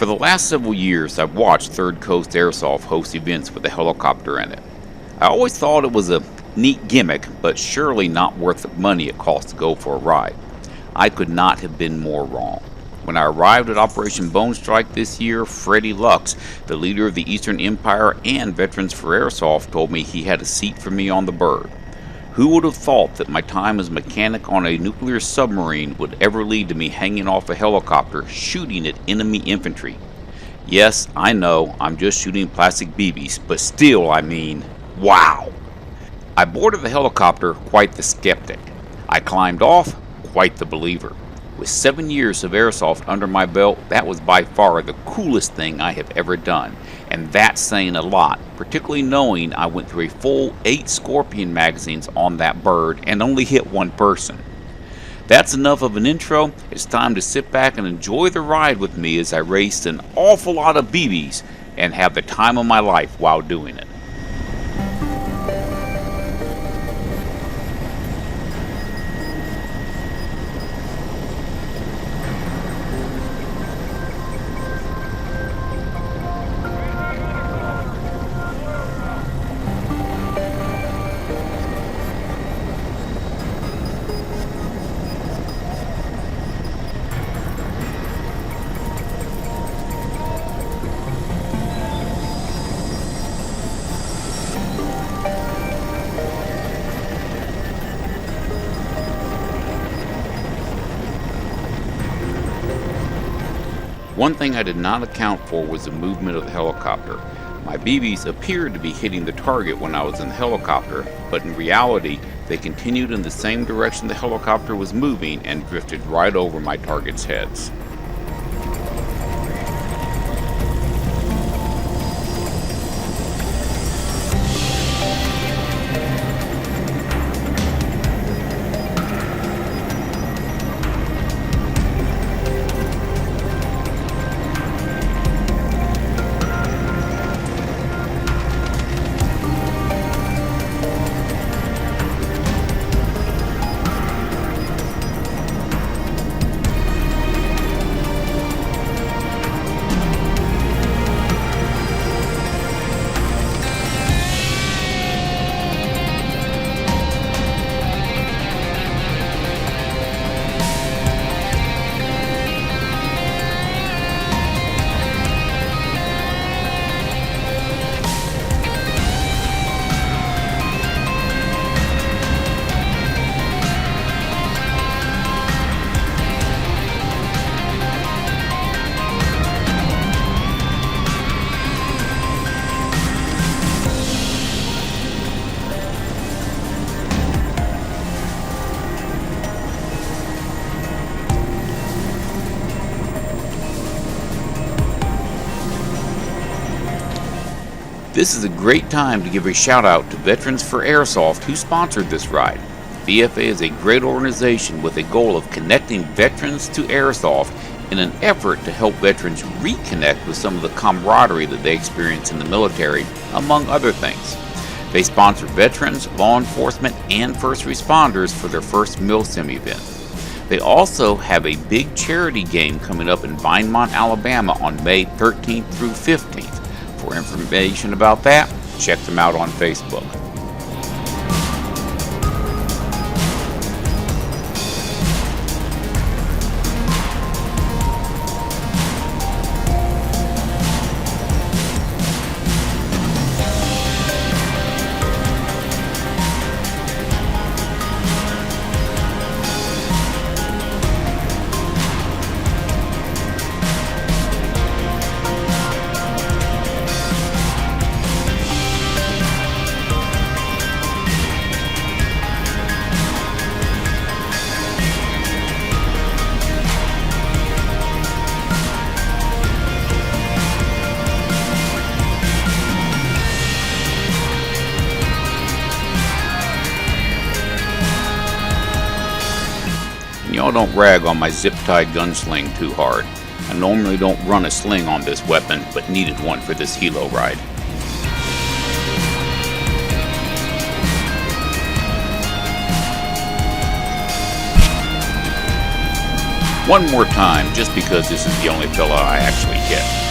For the last several years, I've watched Third Coast Airsoft host events with a helicopter in it. I always thought it was a neat gimmick, but surely not worth the money it costs to go for a ride. I could not have been more wrong. When I arrived at Operation Bone Strike this year, Freddie Lux, the leader of the Eastern Empire and Veterans for Airsoft, told me he had a seat for me on the bird. Who would have thought that my time as a mechanic on a nuclear submarine would ever lead to me hanging off a helicopter shooting at enemy infantry? Yes, I know, I'm just shooting plastic BBs, but still, I mean, wow! I boarded the helicopter quite the skeptic. I climbed off quite the believer. With 7 years of airsoft under my belt, that was by far the coolest thing I have ever done. And that's saying a lot, particularly knowing I went through a full 8 Scorpion magazines on that bird and only hit one person. That's enough of an intro. It's time to sit back and enjoy the ride with me as I raced an awful lot of BBs and have the time of my life while doing it. One thing I did not account for was the movement of the helicopter. My BBs appeared to be hitting the target when I was in the helicopter, but in reality, they continued in the same direction the helicopter was moving and drifted right over my target's heads. This is a great time to give a shout out to Veterans for Airsoft who sponsored this ride. VFA is a great organization with a goal of connecting veterans to airsoft in an effort to help veterans reconnect with some of the camaraderie that they experience in the military, among other things. They sponsor veterans, law enforcement, and first responders for their first MilSim event. They also have a big charity game coming up in Vinemont, Alabama on May 13th through 15th. For information about that, check them out on Facebook. Y'all don't rag on my zip-tied gunsling too hard. I normally don't run a sling on this weapon, but needed one for this helo ride. one more time, just because this is the only fella I actually hit.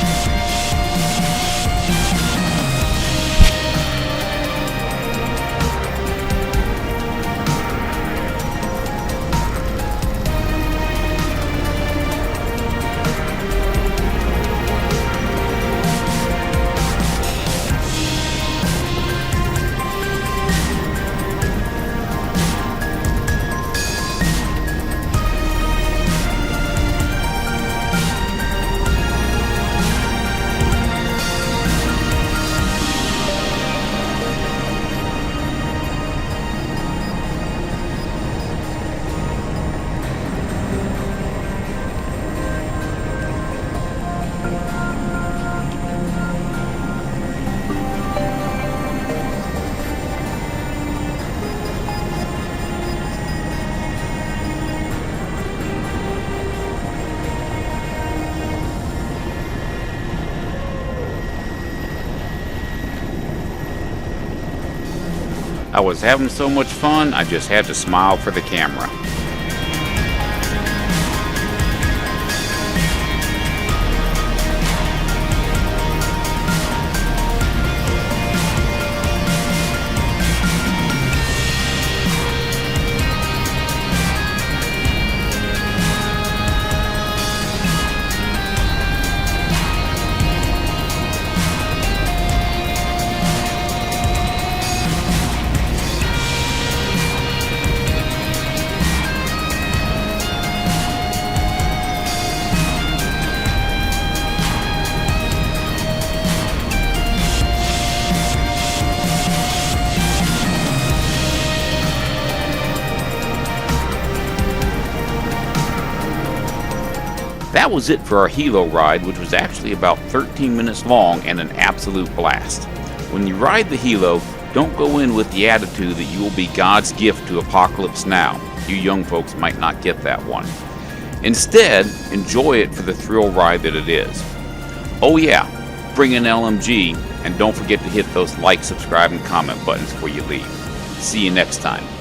I was having so much fun, I just had to smile for the camera. That was it for our helo ride, which was actually about 13 minutes long and an absolute blast. When you ride the helo, don't go in with the attitude that you will be God's gift to Apocalypse Now. You young folks might not get that one. Instead, enjoy it for the thrill ride that it is. Oh yeah, bring an LMG, and don't forget to hit those like, subscribe, and comment buttons before you leave. See you next time.